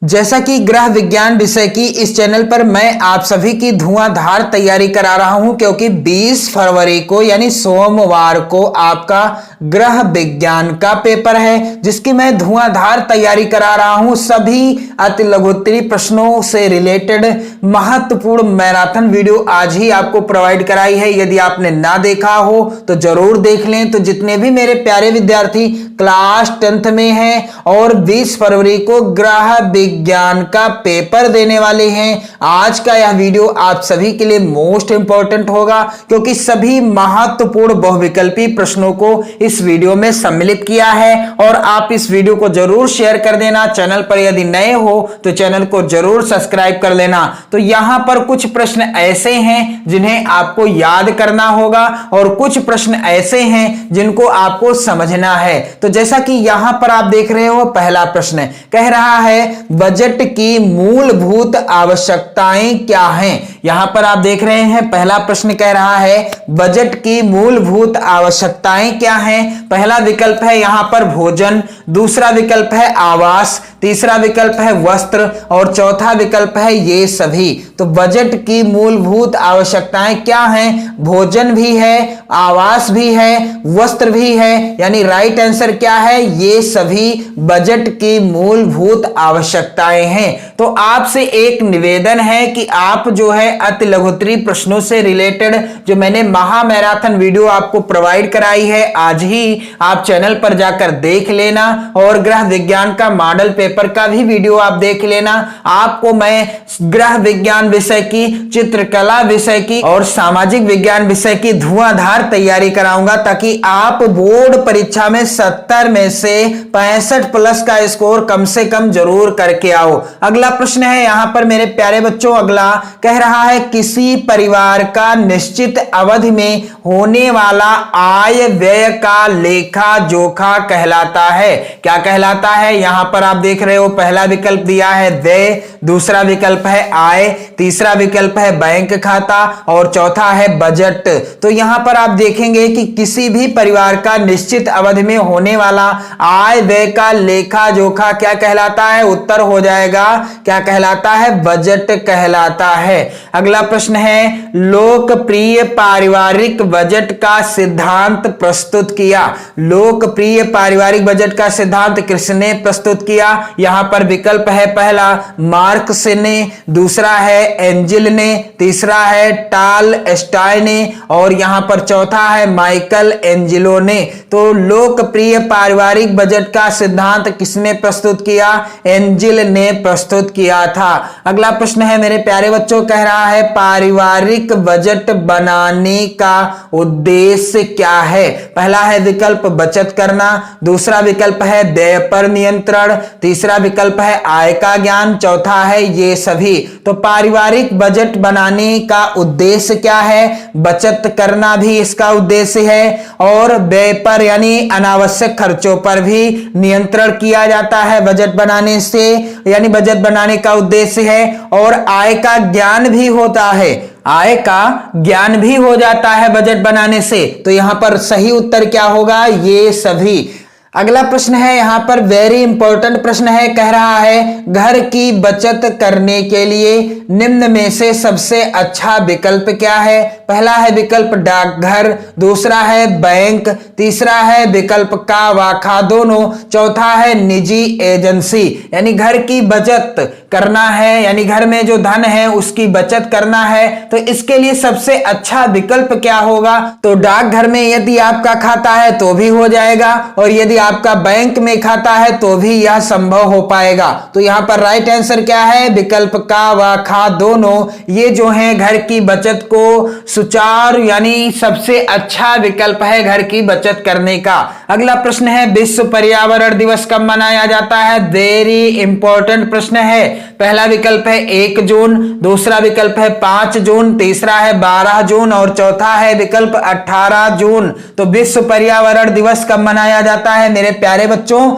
जैसा कि ग्रह विज्ञान विषय की इस चैनल पर मैं आप सभी की धुआंधार तैयारी करा रहा हूं, क्योंकि 20 फरवरी को यानी सोमवार को आपका ग्रह विज्ञान का पेपर है, जिसकी मैं धुआंधार तैयारी करा रहा हूं। सभी अति लघुत्तरी प्रश्नों से रिलेटेड महत्वपूर्ण मैराथन वीडियो आज ही आपको प्रोवाइड कराई है। यदि आपने ना देखा हो तो जरूर देख लें। तो जितने भी मेरे प्यारे विद्यार्थी क्लास 10th में हैं और 20 फरवरी को ग्रह विज्ञान का पेपर देने वाले हैं, आज का यह वीडियो आप सभी के लिए मोस्ट इंपॉर्टेंट होगा, क्योंकि सभी महत्वपूर्ण बहुविकल्पी प्रश्नों को इस वीडियो में सम्मिलित किया है। और आप इस वीडियो को जरूर शेयर कर देना। चैनल पर यदि नए हो तो चैनल को जरूर सब्सक्राइब कर लेना। तो यहां पर कुछ प्रश्न ऐसे हैं जिन्हें आपको याद करना होगा और कुछ प्रश्न ऐसे हैं जिनको आपको समझना है। तो जैसा कि यहां पर आप देख रहे हो, पहला प्रश्न कह रहा है बजट की मूलभूत आवश्यकताएं क्या हैं। यहां पर आप देख रहे हैं पहला प्रश्न कह रहा है बजट की मूलभूत आवश्यकताएं क्या हैं। पहला विकल्प है यहां पर भोजन, दूसरा विकल्प है आवास, तीसरा विकल्प है वस्त्र और चौथा विकल्प है ये सभी। तो बजट की मूलभूत आवश्यकताएं क्या हैं? भोजन भी है, आवास भी है, वस्त्र भी है, यानी राइट आंसर क्या है? ये सभी बजट की मूलभूत आवश्यकताएं हैं। तो आपसे एक निवेदन है कि आप जो है अति लघुत्तरी प्रश्नों से रिलेटेड जो मैंने महा मैराथन वीडियो आपको प्रोवाइड कराई है, आज ही आप चैनल पर जाकर देख लेना और ग्रह विज्ञान का मॉडल पेपर का भी वीडियो आप देख लेना। आपको मैं ग्रह विज्ञान विषय की, चित्रकला विषय की और सामाजिक विज्ञान विषय की धुआंधार तैयारी कराऊंगा, ताकि आप बोर्ड परीक्षा में 70 में से 65 प्लस का स्कोर कम से कम जरूर करके आओ। अगला प्रश्न है यहां पर मेरे प्यारे बच्चों, अगला कह रहा है किसी परिवार का निश्चित अवधि में होने वाला आय व्यय का लेखा जोखा कहलाता है। क्या कहलाता है? यहां पर आप देख रहे हो पहला विकल्प दिया है व्यय, दूसरा विकल्प है आय, तीसरा विकल्प है बैंक खाता और चौथा है बजट। तो यहां पर आप देखेंगे कि किसी भी परिवार का निश्चित अवधि में होने वाला आय व्यय का लेखा जोखा क्या कहलाता है? उत्तर हो जाएगा क्या कहलाता है? बजट कहलाता है। अगला प्रश्न है लोकप्रिय पारिवारिक बजट का सिद्धांत प्रस्तुत किया। लोकप्रिय पारिवारिक बजट का सिद्धांत किसने प्रस्तुत किया? यहां पर विकल्प है पहला मार्क्स ने, दूसरा है एंजिल ने, तीसरा है टाल स्टाय ने और यहां पर चौथा है माइकल एंजिलो ने। तो लोकप्रिय पारिवारिक बजट का सिद्धांत किसने प्रस्तुत किया? एंजिल ने प्रस्तुत किया था। अगला प्रश्न है मेरे प्यारे बच्चों, कह रहा है पारिवारिक बजट बनाने का उद्देश्य क्या है? पहला है विकल्प बचत करना, दूसरा विकल्प है व्यय पर नियंत्रण, तीसरा विकल्प है आय का ज्ञान, चौथा है ये सभी। तो पारिवारिक बजट बनाने का उद्देश्य क्या है? बचत करना भी इसका उद्देश्य है और व्यय पर यानी अनावश्यक खर्चों पर भी नियंत्रण किया जाता है बजट बनाने से, यानी बजट बनाने का उद्देश्य है। और आय का ज्ञान भी होता है, आय का ज्ञान भी हो जाता है बजट बनाने से। तो यहां पर सही उत्तर क्या होगा? ये सभी। अगला प्रश्न है यहां पर वेरी इंपॉर्टेंट प्रश्न है, कह रहा है घर की बचत करने के लिए निम्न में से सबसे अच्छा विकल्प क्या है? पहला है विकल्प डाकघर, दूसरा है बैंक, तीसरा है विकल्प का वाखा दोनों, चौथा है निजी एजेंसी। यानी घर की बचत करना है, यानी घर में जो धन है उसकी बचत करना है, तो इसके लिए सबसे अच्छा विकल्प क्या होगा? तो डाकघर में यदि आपका खाता है तो भी हो जाएगा और यदि आपका बैंक में खाता है तो भी यह संभव हो पाएगा। तो यहां पर राइट आंसर क्या है? विकल्प का व खा दोनों, ये जो है घर की बचत को सुचारू यानी सबसे अच्छा विकल्प है घर की बचत करने का। अगला प्रश्न है विश्व पर्यावरण दिवस कब मनाया जाता है? वेरी इंपॉर्टेंट प्रश्न है। पहला विकल्प है 1 जून, दूसरा विकल्प है 5 जून, तीसरा है 12 जून और चौथा है विकल्प 18 जून। तो विश्व पर्यावरण दिवस कब मनाया जाता है मेरे प्यारे बच्चों?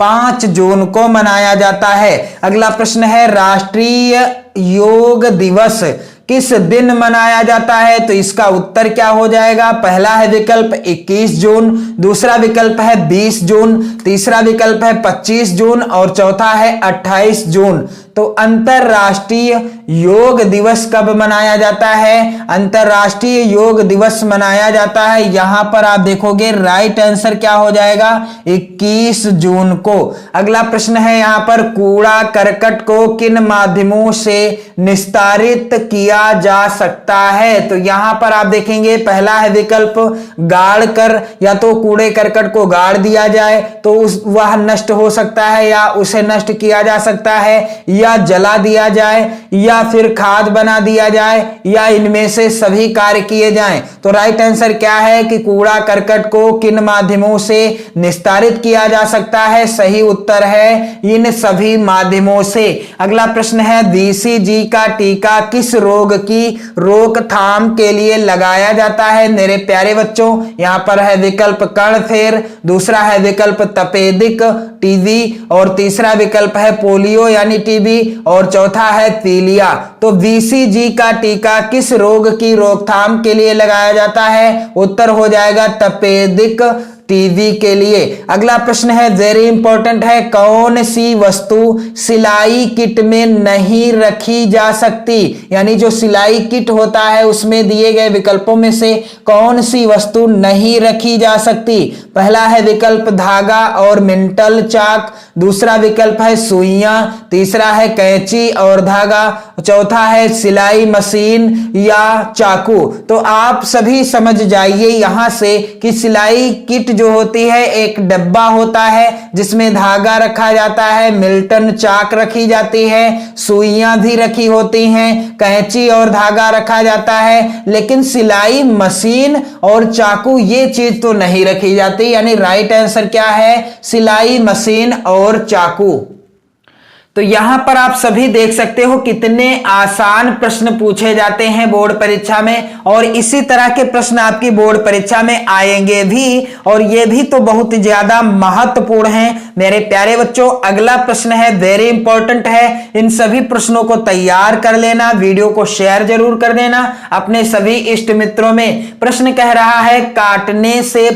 5 जून को मनाया जाता है। अगला प्रश्न है राष्ट्रीय योग दिवस किस दिन मनाया जाता है? तो इसका उत्तर क्या हो जाएगा? पहला है विकल्प 21 जून, दूसरा विकल्प है 20 जून, तीसरा विकल्प है 25 जून और चौथा है 28 जून। तो अंतरराष्ट्रीय योग दिवस कब मनाया जाता है? अंतरराष्ट्रीय योग दिवस मनाया जाता है, यहां पर आप देखोगे राइट आंसर क्या हो जाएगा? 21 जून को। अगला प्रश्न है यहां पर, कूड़ा करकट को किन माध्यमों से निस्तारित किया जा सकता है? तो यहां पर आप देखेंगे पहला है विकल्प गाड़ कर, या तो कूड़े करकट को गाड़ दिया जाए तो वह नष्ट हो सकता है या उसे नष्ट किया जा सकता है, या जला दिया जाए, या फिर खाद बना दिया जाए, या इनमें से सभी कार्य किए जाएं। तो राइट आंसर क्या है कि कूड़ा करकट को किन माध्यमों से निस्तारित किया जा सकता है? सही उत्तर है इन सभी माध्यमों से। अगला प्रश्न है, बीसीजी का टीका किस रोग की रोकथाम के लिए लगाया जाता है? मेरे प्यारे बच्चों, यहां पर है विकल्प कर्णफेर, दूसरा है विकल्प तपेदिक टीबी और तीसरा विकल्प है पोलियो यानी टीबी और चौथा है पीलिया। तो बीसीजी का टीका किस रोग की रोकथाम के लिए लगाया जाता है? उत्तर हो जाएगा तपेदिक टीबी के लिए। अगला प्रश्न है वेरी इंपॉर्टेंट है, कौन सी वस्तु सिलाई किट में नहीं रखी जा सकती? यानी जो सिलाई किट होता है उसमें दिए गए विकल्पों में से कौन सी वस्तु नहीं रखी जा सकती? पहला है विकल्प धागा और मिंटल चाक, दूसरा विकल्प है सुइयां, तीसरा है कैंची और धागा, चौथा है सिलाई मशीन या चाकू। तो आप सभी समझ जाइए यहां से कि सिलाई किट जो होती है एक डब्बा होता है जिसमें धागा रखा जाता है, मिल्टन चाक रखी जाती है, सुइयां भी रखी होती हैं, कैंची और धागा रखा जाता है, लेकिन सिलाई मशीन और चाकू ये चीज तो नहीं रखी जाती। यानी राइट आंसर क्या है? सिलाई मशीन और चाकू। तो यहां पर आप सभी देख सकते हो कितने आसान प्रश्न पूछे जाते हैं बोर्ड परीक्षा में, और इसी तरह के प्रश्न आपकी बोर्ड परीक्षा में आएंगे भी, और ये भी तो बहुत ज्यादा महत्वपूर्ण हैं मेरे प्यारे बच्चों। अगला प्रश्न है वेरी इंपॉर्टेंट है, इन सभी प्रश्नों को तैयार कर लेना, वीडियो को शेयर जरूर कर देना अपने सभी इष्ट मित्रों में। प्रश्न कह रहा है, काटने से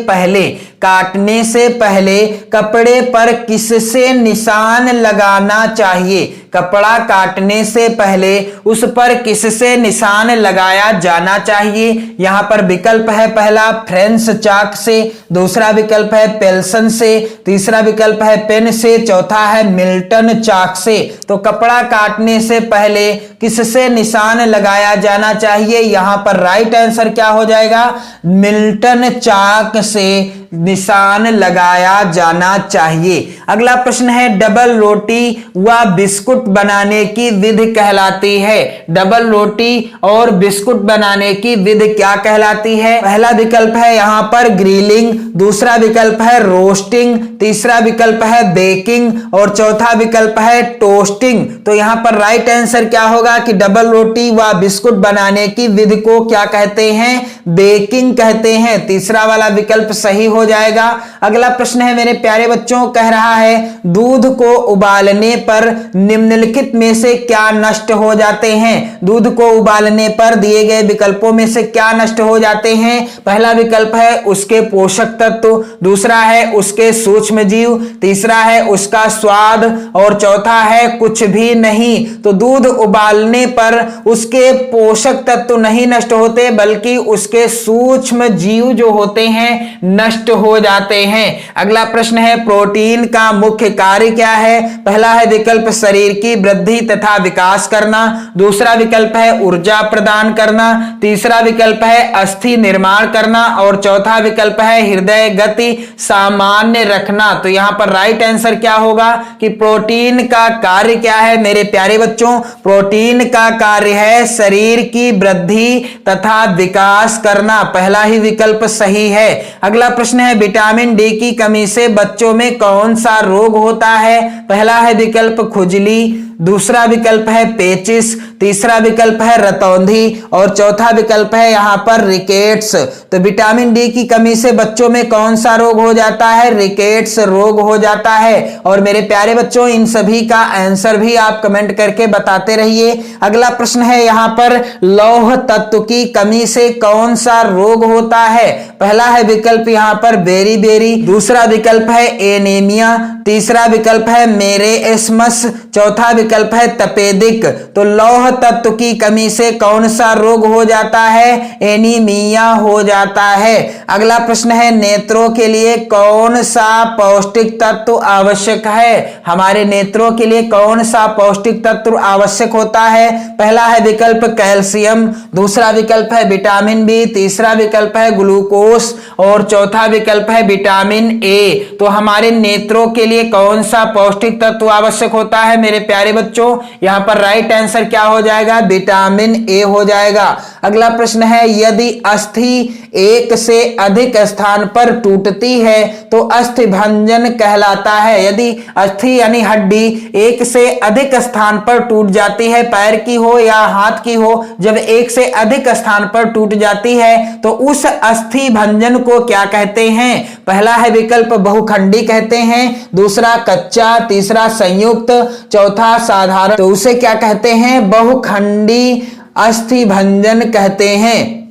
पहले कपड़े पर किससे निशान लगाना चाहिए? कपड़ा काटने से पहले उस पर किससे निशान लगाया जाना चाहिए? यहां पर विकल्प है पहला फ्रेंच चाक से, दूसरा विकल्प है पेल्सन से, तीसरा विकल्प है पेन से, चौथा है मिल्टन चाक से। तो कपड़ा काटने से पहले किससे निशान लगाया जाना चाहिए? यहां पर राइट आंसर क्या हो जाएगा? मिल्टन चाक से निशान लगाया जाना चाहिए। अगला प्रश्न है, डबल रोटी व बिस्कुट बनाने की विधि कहलाती है? डबल रोटी और बिस्कुट बनाने की विधि क्या कहलाती है? पहला विकल्प है यहां पर ग्रिलिंग, दूसरा विकल्प है रोस्टिंग, तीसरा विकल्प है बेकिंग और चौथा विकल्प है टोस्टिंग। तो यहां पर राइट आंसर क्या होगा कि डबल रोटी व बिस्कुट बनाने की विधि को क्या कहते हैं? बेकिंग कहते हैं। तीसरा वाला विकल्प सही हो जाएगा। अगला प्रश्न है मेरे प्यारे बच्चों, कह रहा है दूध को उबालने पर निम्नलिखित में से क्या नष्ट हो जाते हैं? दूध को उबालने पर दिए गए विकल्पों में से क्या नष्ट हो जाते हैं? पहला विकल्प है उसके पोषक तत्व, दूसरा है उसके सूक्ष्म जीव, तीसरा है उसका स्वाद और चौथा है कुछ भी नहीं। तो दूध उबालने पर उसके पोषक तत्व नहीं नष्ट होते बल्कि उसके सूक्ष्म जीव जो होते हैं नष्ट हो जाते हैं। अगला प्रश्न है, प्रोटीन का मुख्य कार्य क्या है? पहला है विकल्प शरीर की वृद्धि तथा विकास करना, दूसरा विकल्प है ऊर्जा प्रदान करना, तीसरा विकल्प है अस्थि निर्माण करना और चौथा विकल्प है हृदय गति सामान्य रखना। तो यहां पर राइट आंसर क्या होगा कि प्रोटीन का कार्य क्या है मेरे प्यारे बच्चों? प्रोटीन का कार्य है शरीर की वृद्धि तथा विकास करना। पहला ही विकल्प सही है। अगला प्रश्न है, विटामिन डी की कमी से बच्चों में कौन सा रोग होता है? पहला है विकल्प खुजली, दूसरा विकल्प है पेचिस, तीसरा विकल्प है रतौंधी और चौथा विकल्प है यहाँ पर रिकेट्स। तो विटामिन डी की कमी से बच्चों में कौन सा रोग हो जाता है? रिकेट्स रोग हो जाता है। और मेरे प्यारे बच्चों, इन सभी का आंसर भी आप कमेंट करके बताते रहिए। अगला प्रश्न है यहाँ पर, लौह तत्व की कमी से कौन सा रोग होता है? पहला है विकल्प यहाँ पर बेरी, दूसरा विकल्प है एनीमिया, तीसरा विकल्प है मेरेस्मस, चौथा विकल्प है तपेदिक। तो लौह तत्व की कमी से कौन सा रोग हो जाता है? एनीमिया हो जाता है। अगला प्रश्न है, नेत्रों के लिए कौन सा पौष्टिक तत्व आवश्यक है? हमारे नेत्रों के लिए कौन सा पौष्टिक तत्व आवश्यक होता है? पहला है विकल्प कैल्शियम, दूसरा विकल्प है विटामिन बी, तीसरा विकल्प है ग्लूकोस और चौथा विकल्प है विटामिन ए। तो हमारे नेत्रों के लिए कौन सा पौष्टिक तत्व आवश्यक होता है मेरे प्यारे बच्चों? यहां पर राइट आंसर क्या हो जाएगा? विटामिन ए हो जाएगा। अगला प्रश्न है, यदि अस्थि एक से अधिक स्थान पर टूटती है तो अस्थि भंजन कहलाता है। यदि अस्थि यानी हड्डी एक से अधिक स्थान पर टूट जाती है, पैर की हो या हाथ की हो, जब एक से अधिक स्थान पर टूट जाती है तो उस अस्थि भंजन को क्या कहते हैं? पहला है विकल्प बहुखंडी कहते हैं, दूसरा कच्चा, तीसरा संयुक्त, चौथा साधारण। तो उसे क्या कहते हैं? बहुखंडी अस्थि भंजन कहते हैं।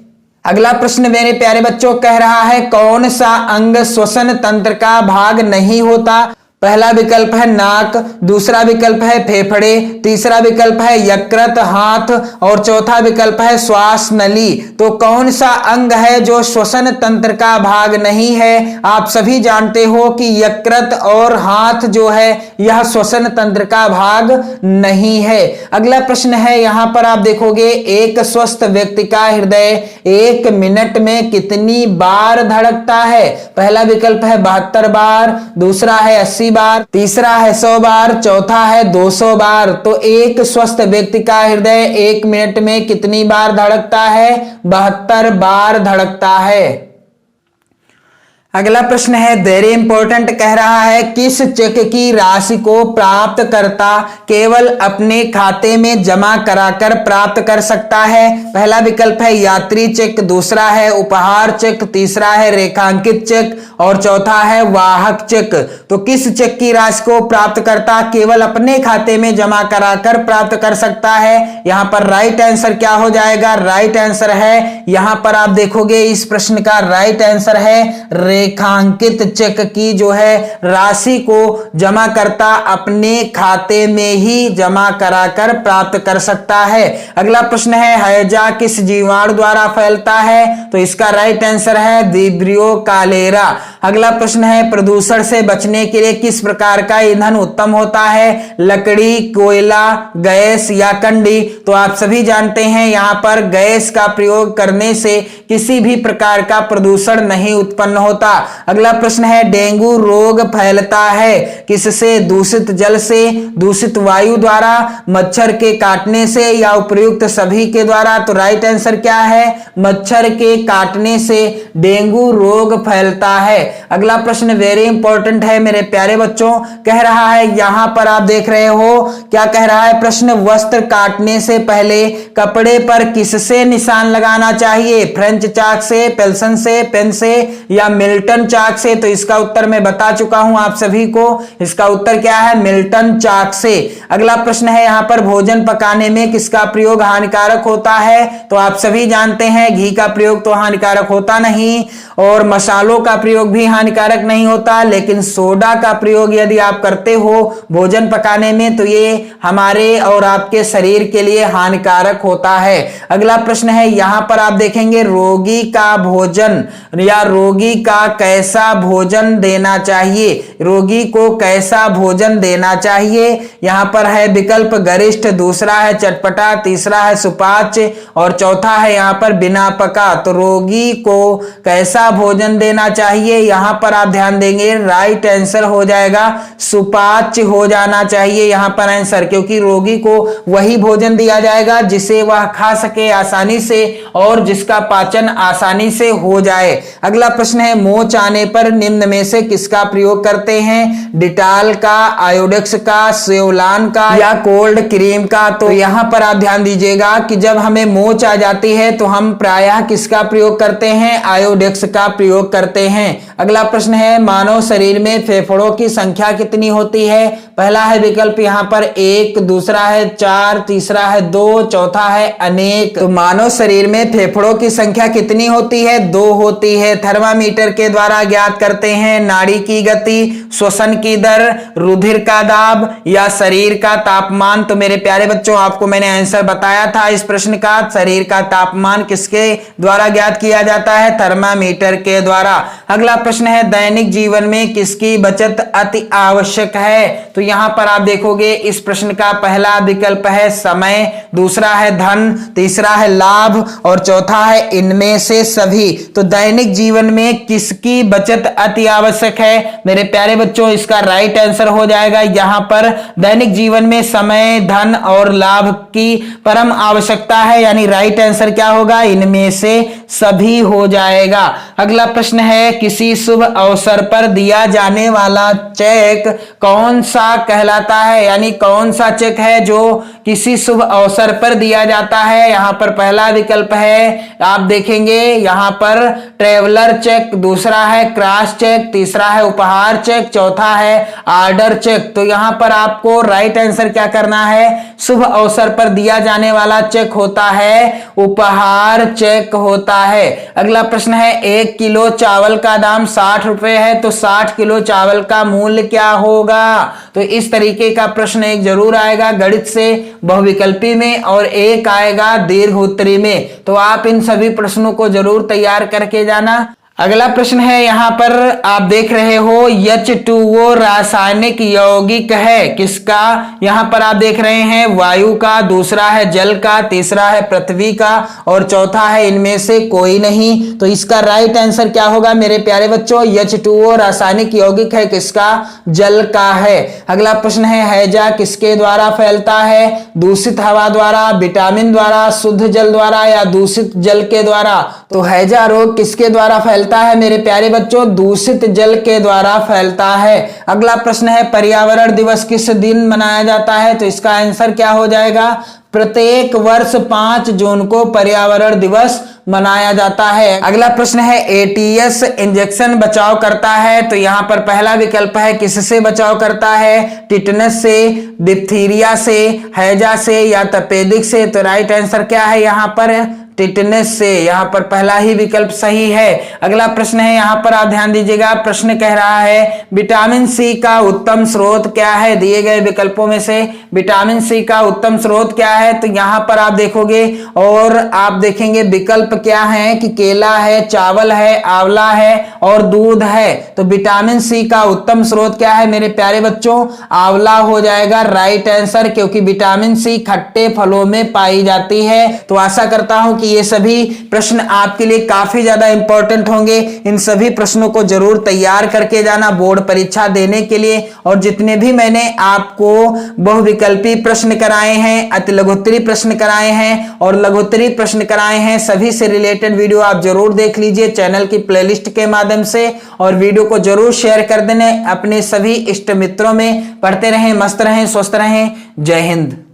अगला प्रश्न मेरे प्यारे बच्चों कह रहा है, कौन सा अंग श्वसन तंत्र का भाग नहीं होता? पहला विकल्प है नाक, दूसरा विकल्प है फेफड़े, तीसरा विकल्प है यकृत हाथ और चौथा विकल्प है श्वास नली। तो कौन सा अंग है जो श्वसन तंत्र का भाग नहीं है? आप सभी जानते हो कि यकृत और हाथ जो है यह श्वसन तंत्र का भाग नहीं है। अगला प्रश्न है, यहां पर आप देखोगे, एक स्वस्थ व्यक्ति का हृदय 1 मिनट में कितनी बार धड़कता है? पहला विकल्प है 72 बार, दूसरा है 80 बार, तीसरा है 100 बार, चौथा है 200 बार। तो एक स्वस्थ व्यक्ति का हृदय 1 मिनट में कितनी बार धड़कता है? 72 बार धड़कता है। अगला प्रश्न है वेरी इंपॉर्टेंट, कह रहा है किस चेक की राशि को प्राप्त करता केवल अपने खाते में जमा कराकर प्राप्त कर सकता है? पहला विकल्प है यात्री चेक, दूसरा है उपहार चेक, तीसरा है रेखांकित चेक और चौथा है वाहक चेक। तो किस चेक की राशि को प्राप्त करता केवल अपने खाते में जमा कराकर प्राप्त कर सकता है? यहां पर राइट आंसर क्या हो जाएगा? राइट आंसर है, यहां पर आप देखोगे इस प्रश्न का राइट आंसर है रेखांकित चेक की जो है राशि को जमा करता अपने खाते में ही जमा कराकर प्राप्त कर सकता है। अगला प्रश्न है हैजा किस जीवाणु द्वारा फैलता है? तो इसका राइट आंसर है विब्रियो कालेरा। अगला प्रश्न है प्रदूषण से बचने के लिए किस प्रकार का ईंधन उत्तम होता है? लकड़ी, कोयला, गैस या कंडी? तो आप सभी जानते हैं यहां पर गैस का प्रयोग करने से किसी भी प्रकार का प्रदूषण नहीं उत्पन्न होता। अगला प्रश्न है डेंगू रोग फैलता है किससे? दूषित जल से, दूषित वायु द्वारा, मच्छर के काटने से या उपयुक्त सभी के द्वारा? तो राइट आंसर क्या है? मच्छर के काटने से डेंगू रोग फैलता है। अगला प्रश्न वेरी इंपॉर्टेंट है मेरे प्यारे बच्चों, कह रहा है यहां पर आप देख रहे हो क्या कह रहा है प्रश्न, वस्त्र काटने से पहले कपड़े पर किससे निशान लगाना चाहिए? फ्रेंच चाक से, पेल्सन से, पेन से या मिल्टन चाक से? तो इसका उत्तर मैं बता चुका हूं आप सभी को, इसका उत्तर क्या है? मिल्टन चाक से। अगला प्रश्न है यहां पर भोजन पकाने में किसका प्रयोग हानिकारक होता है? तो आप सभी जानते हैं घी का प्रयोग तो हानिकारक होता नहीं और मसालों का प्रयोग भी हानिकारक नहीं होता, लेकिन सोडा का प्रयोग यदि आप करते हो भोजन पकाने में तो ये हमारे और आपके शरीर के लिए हानिकारक होता है। अगला प्रश्न है यहां पर आप देखेंगे रोगी का भोजन या रोगी का कैसा भोजन देना चाहिए? रोगी को कैसा भोजन देना चाहिए? यहां पर है विकल्प गरिष्ठ, दूसरा है चटपटा, तीसरा है सुपाच्य और चौथा है यहां पर बिना पका। तो रोगी को कैसा भोजन देना चाहिए? यहां पर आप ध्यान देंगे राइट आंसर हो जाएगा सुपाच्य हो जाना चाहिए यहां पर आंसर, क्योंकि रोगी को वही भोजन दिया जाएगा जिसे वह खा सके आसानी से और जिसका पाचन आसानी से हो जाए। अगला प्रश्न है मोच आने पर निम्न में से किसका प्रयोग करते हैं? डिटॉल का, आयोडेक्स का, सेवलान का या कोल्ड क्रीम का। तो यहां पर आप ध्यान दीजिएगा कि जब हमें मोच आ जाती है तो हम प्रायः किसका प्रयोग करते हैं? आयोडेक्स का प्रयोग करते हैं। अगला प्रश्न है मानव शरीर में फेफड़ों की संख्या कितनी होती है? पहला है विकल्प यहां पर 1, दूसरा है 4, तीसरा है 2, चौथा है अनेक। तो मानव शरीर में फेफड़ों की संख्या कितनी होती है? 2 होती है। थर्मामीटर के द्वारा ज्ञात करते हैं नाड़ी की गति, श्वसन की दर, रुधिर का दाब या शरीर का तापमान। तो मेरे प्यारे बच्चों आपको मैंने आंसर बताया था इस प्रश्न का, शरीर का तापमान किसके द्वारा ज्ञात किया जाता है? थर्मामीटर के द्वारा। अगला प्रश्न है दैनिक जीवन में किसकी बचत अति आवश्यक है? तो यहां पर आप देखोगे इस प्रश्न का पहला विकल्प है समय, दूसरा है धन, तीसरा है लाभ और चौथा है इनमें से सभी। तो दैनिक जीवन में किसकी बचत अति आवश्यक है? मेरे प्यारे बच्चों इसका राइट आंसर हो जाएगा यहां पर दैनिक जीवन में समय, धन और लाभ की परम आवश्यकता है, यानी राइट आंसर क्या होगा? इनमें से सभी हो जाएगा। अगला प्रश्न है किसी शुभ अवसर पर दिया जाने वाला चेक कौन सा कहलाता है? यानी कौन सा चेक है जो किसी शुभ अवसर पर दिया जाता है? यहां पर पहला विकल्प है आप देखेंगे यहां पर ट्रेवलर चेक, दूसरा है क्रॉस चेक, तीसरा है उपहार चेक, चौथा है ऑर्डर चेक। तो यहां पर आपको राइट आंसर क्या करना है? शुभ अवसर पर दिया जाने वाला चेक होता है उपहार चेक होता है। अगला प्रश्न है 1 किलो चावल का दाम 60 रुपए है, तो 60 किलो चावल का मूल्य क्या होगा? तो इस तरीके का प्रश्न एक जरूर आएगा गणित से बहुविकल्पी में और एक आएगा दीर्घ उत्तरी में। तो आप इन सभी प्रश्नों को जरूर तैयार करके जाना। अगला प्रश्न है यहां पर आप देख रहे हो H2O रासायनिक यौगिक है किसका? यहां पर आप देख रहे हैं वायु का, दूसरा है जल का, तीसरा है पृथ्वी का और चौथा है इनमें से कोई नहीं। तो इसका राइट आंसर क्या होगा मेरे प्यारे बच्चों? H2O रासायनिक यौगिक है किसका? जल का है। अगला प्रश्न है हैजा किसके द्वारा फैलता है? दूषित हवा द्वारा, विटामिन द्वारा, शुद्ध जल द्वारा या दूषित जल के द्वारा। तो हैजा रोग किसके द्वारा फैलता है मेरे प्यारे बच्चों? दूषित जल के द्वारा फैलता है। अगला प्रश्न है पर्यावरण दिवस किस दिन मनाया जाता है? तो इसका आंसर क्या हो जाएगा? प्रत्येक वर्ष 5 जून को पर्यावरण दिवस मनाया जाता है। अगला प्रश्न है एटीएस इंजेक्शन बचाव करता है, तो यहां पर पहला विकल्प है किससे बचाव करता है? टिटनस से, डिप्थीरिया से, हैजा से या तपेदिक से। तो राइट आंसर क्या है यहां पर? टिटनेस से। यहां पर पहला ही विकल्प सही है। अगला प्रश्न है यहां पर आप ध्यान दीजिएगा, प्रश्न कह रहा है विटामिन सी का उत्तम स्रोत क्या है? दिए गए विकल्पों में से विटामिन सी का उत्तम स्रोत क्या है? तो यहां पर आप देखोगे और आप देखेंगे विकल्प क्या है कि केला है, चावल है, आंवला है और दूध है। तो विटामिन सी का उत्तम स्रोत क्या है मेरे प्यारे बच्चों? आंवला हो जाएगा राइट आंसर, क्योंकि विटामिन सी खट्टे फलों में पाई जाती है। तो आशा करता हूं कि ये सभी प्रश्न आपके लिए काफी ज्यादा इंपॉर्टेंट होंगे। इन सभी प्रश्नों को जरूर तैयार करके जाना बोर्ड परीक्षा देने के लिए। और जितने भी मैंने आपको बहुविकल्पी प्रश्न कराए हैं, अति लघुत्तरी प्रश्न कराए हैं और लघुत्तरी प्रश्न कराए हैं, सभी से रिलेटेड वीडियो आप जरूर देख लीजिए चैनल की प्लेलिस्ट के माध्यम से। और वीडियो को जरूर शेयर कर देने अपने सभी इष्ट मित्रों में। पढ़ते रहें, मस्त रहें, स्वस्थ रहें। जय हिंद।